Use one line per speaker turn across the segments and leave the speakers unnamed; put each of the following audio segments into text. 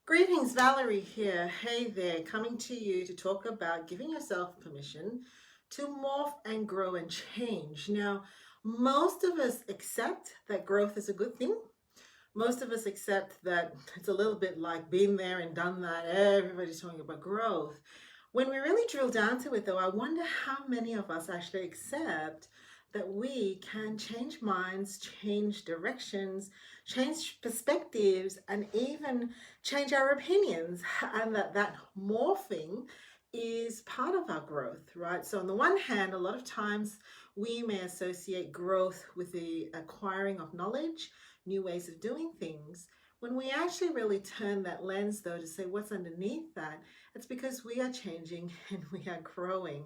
Greetings, Valerie here. Hey there, coming to you to talk about giving yourself permission to morph and grow and change. Now, most of us accept that growth is a good thing. Most of us accept that it's a little bit like been there and done that. Everybody's talking about growth. When we really drill down to it, though, I wonder how many of us actually accept that we can change minds, change directions, change perspectives, and even change our opinions, and that morphing is part of our growth, right? So, on the one hand, a lot of times we may associate growth with the acquiring of knowledge, new ways of doing things. When we actually really turn that lens, though, to say what's underneath that, it's because we are changing and we are growing.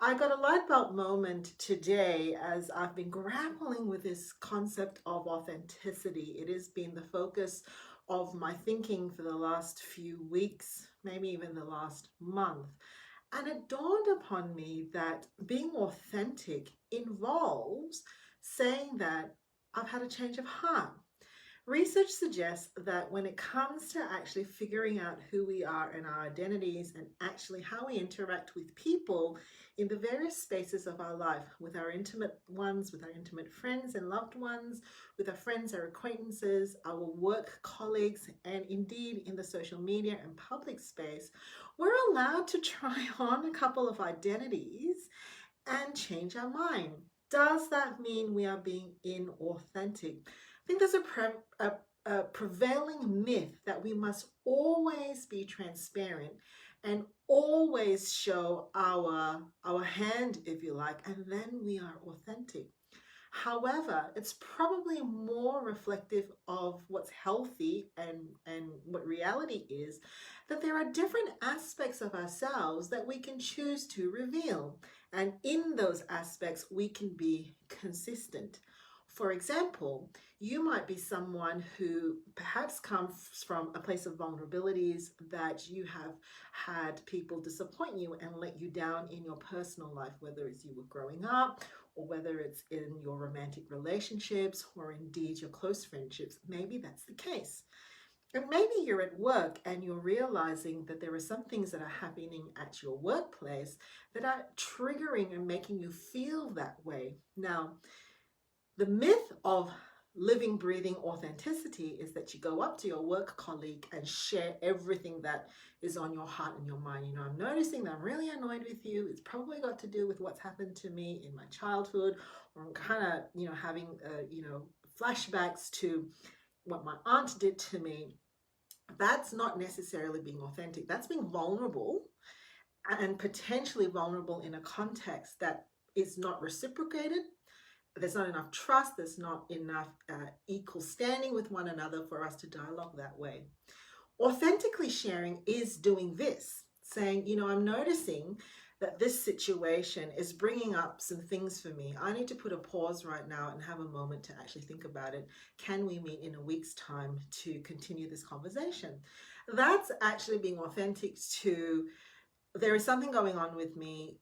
I got a light bulb moment today as I've been grappling with this concept of authenticity. It has been the focus of my thinking for the last few weeks, maybe even the last month. And it dawned upon me that being authentic involves saying that I've had a change of heart. Research suggests that when it comes to actually figuring out who we are and our identities and actually how we interact with people in the various spaces of our life, with our intimate ones, with our intimate friends and loved ones, with our friends, our acquaintances, our work colleagues, and indeed in the social media and public space, we're allowed to try on a couple of identities and change our mind. Does that mean we are being inauthentic? I think there's a prevailing myth that we must always be transparent and always show our hand, if you like, and then we are authentic. However, it's probably more reflective of what's healthy and what reality is that there are different aspects of ourselves that we can choose to reveal. And in those aspects, we can be consistent. For example, you might be someone who perhaps comes from a place of vulnerabilities that you have had people disappoint you and let you down in your personal life, whether it's you were growing up or whether it's in your romantic relationships or indeed your close friendships. Maybe that's the case. And maybe you're at work and you're realizing that there are some things that are happening at your workplace that are triggering and making you feel that way. Now, the myth of living, breathing authenticity is that you go up to your work colleague and share everything that is on your heart and your mind. I'm noticing that I'm really annoyed with you. It's probably got to do with what's happened to me in my childhood, or I'm kind of, having, flashbacks to what my aunt did to me. That's not necessarily being authentic. That's being vulnerable and potentially vulnerable in a context that is not reciprocated. There's not enough trust, there's not enough equal standing with one another for us to dialogue that way. Authentically sharing is doing this, saying, I'm noticing that this situation is bringing up some things for me. I need to put a pause right now and have a moment to actually think about it. Can we meet in a week's time to continue this conversation? That's actually being authentic to, there is something going on with me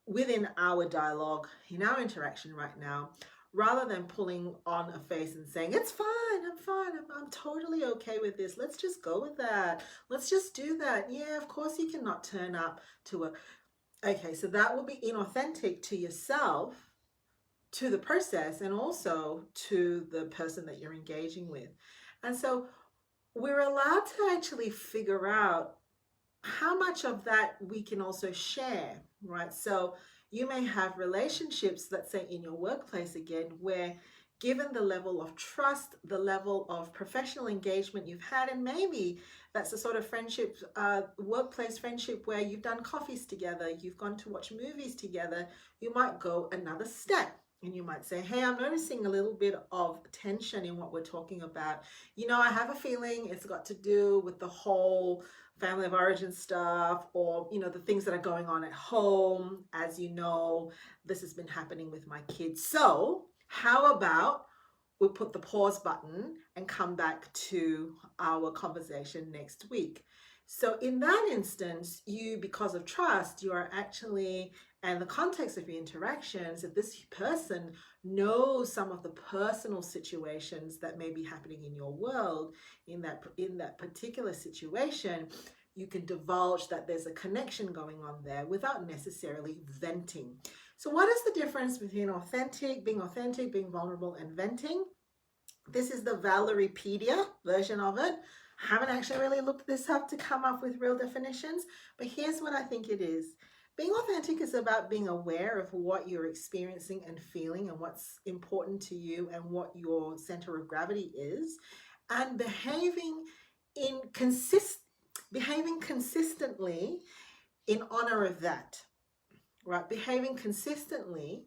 within our dialogue, in our interaction right now, rather than pulling on a face and saying, it's fine, I'm totally okay with this. Let's just go with that. Let's just do that. Yeah, of course you cannot turn up to a, okay, so that will be inauthentic to yourself, to the process, and also to the person that you're engaging with. And so we're allowed to actually figure out how much of that we can also share, right? So you may have relationships, let's say in your workplace again, where given the level of trust, the level of professional engagement you've had, and maybe that's a sort of friendship, workplace friendship where you've done coffees together, you've gone to watch movies together, you might go another step. And you might say, hey, I'm noticing a little bit of tension in what we're talking about. I have a feeling it's got to do with the whole family of origin stuff, or the things that are going on at home. As you know, this has been happening with my kids. So how about we put the pause button and come back to our conversation next week? So in that instance, you, because of trust, you are actually And the context of your interactions, if this person knows some of the personal situations that may be happening in your world, in that particular situation, you can divulge that there's a connection going on there without necessarily venting. So what is the difference between authentic, being vulnerable, and venting? This is the Valeriepedia version of it. I haven't actually really looked this up to come up with real definitions, but here's what I think it is. Being authentic is about being aware of what you're experiencing and feeling and what's important to you and what your center of gravity is, and behaving consistently in honor of that, right? Behaving consistently.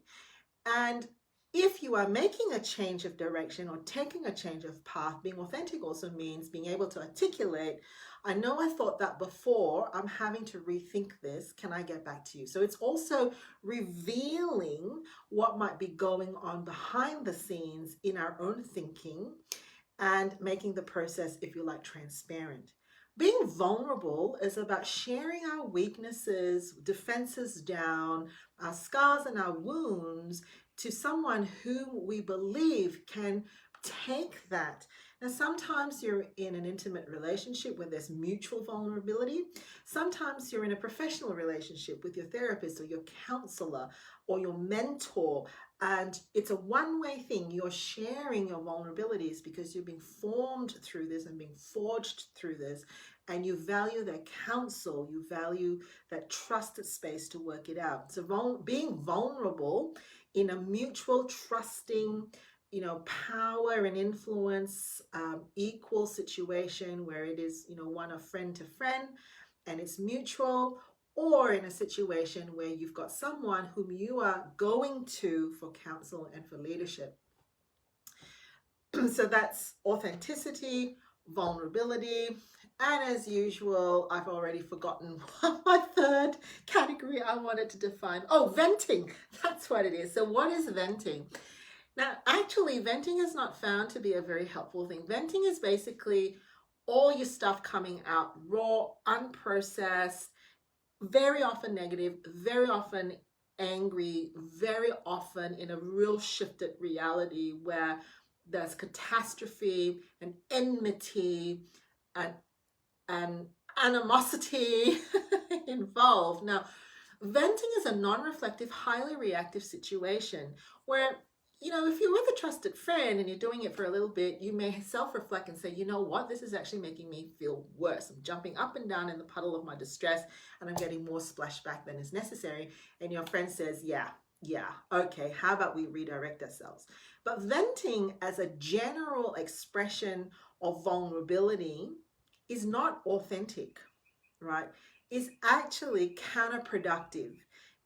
And if you are making a change of direction or taking a change of path, being authentic also means being able to articulate, I know I thought that before, I'm having to rethink this, can I get back to you? So it's also revealing what might be going on behind the scenes in our own thinking and making the process, if you like, transparent. Being vulnerable is about sharing our weaknesses, defenses down, our scars and our wounds to someone whom we believe can take that. Now, sometimes you're in an intimate relationship where there's mutual vulnerability. Sometimes you're in a professional relationship with your therapist or your counselor or your mentor, and it's a one-way thing. You're sharing your vulnerabilities because you're being formed through this and being forged through this, and you value their counsel, you value that trusted space to work it out. So being vulnerable in a mutual, trusting, power and influence, equal situation where it is, one of friend to friend and it's mutual, or in a situation where you've got someone whom you are going to for counsel and for leadership. So that's authenticity, vulnerability, and as usual, I've already forgotten my third category I wanted to define. Oh, venting. That's what it is. So what is venting? Now, actually, venting is not found to be a very helpful thing. Venting is basically all your stuff coming out raw, unprocessed, very often negative, very often angry, very often in a real shifted reality where there's catastrophe and enmity and animosity involved. Now, venting is a non-reflective, highly reactive situation where, if you're with a trusted friend and you're doing it for a little bit, you may self-reflect and say, you know what, this is actually making me feel worse. I'm jumping up and down in the puddle of my distress and I'm getting more splashback than is necessary. And your friend says, yeah, okay, how about we redirect ourselves? But venting as a general expression of vulnerability is not authentic, right? Is actually counterproductive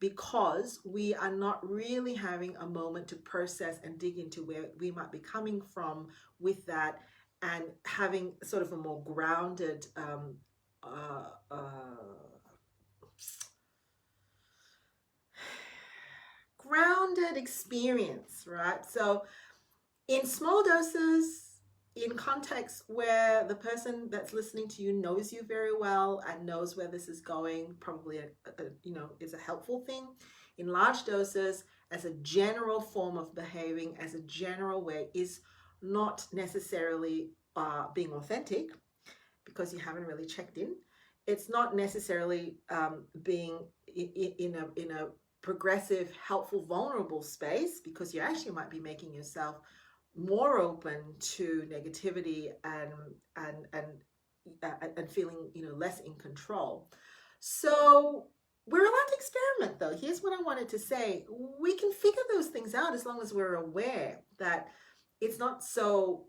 because we are not really having a moment to process and dig into where we might be coming from with that, and having sort of a more grounded experience, right? So in small doses, in contexts where the person that's listening to you knows you very well and knows where this is going, probably is a helpful thing. In large doses, as a general form of behaving, as a general way, is not necessarily being authentic because you haven't really checked in. It's not necessarily being in a progressive, helpful, vulnerable space because you actually might be making yourself more open to negativity and feeling less in control. So we're allowed to experiment, though. Here's what I wanted to say. We can figure those things out as long as we're aware that it's not so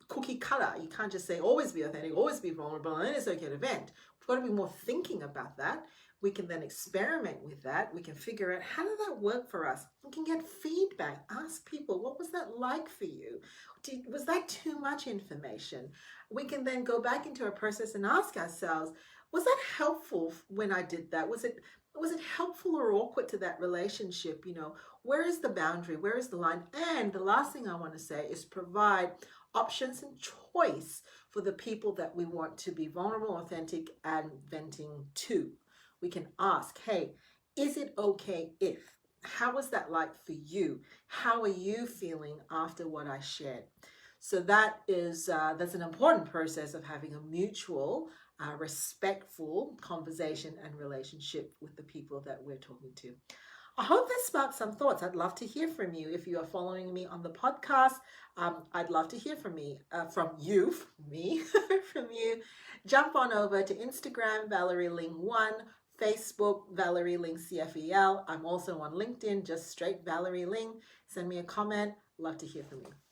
cookie cutter. You can't just say always be authentic, always be vulnerable, and then it's okay to vent. We've got to be more thinking about that. We can then experiment with that. We can figure out, how did that work for us? We can get feedback. Ask people, what was that like for you? Was that too much information? We can then go back into a process and ask ourselves, was that helpful when I did that? Was it helpful or awkward to that relationship? Where is the boundary? Where is the line? And the last thing I want to say is provide options and choice for the people that we want to be vulnerable, authentic, and venting to. We can ask, hey, Is it okay if? How was that like for you? How are you feeling after what I shared? So that's an important process of having a mutual, respectful conversation and relationship with the people that we're talking to. I hope this sparked some thoughts. I'd love to hear from you. If you are following me on the podcast, I'd love to hear from you, me, from you. Jump on over to Instagram, Valerie Ling1, Facebook, Valerie Ling CFEL. I'm also on LinkedIn, just straight Valerie Ling. Send me a comment. Love to hear from you.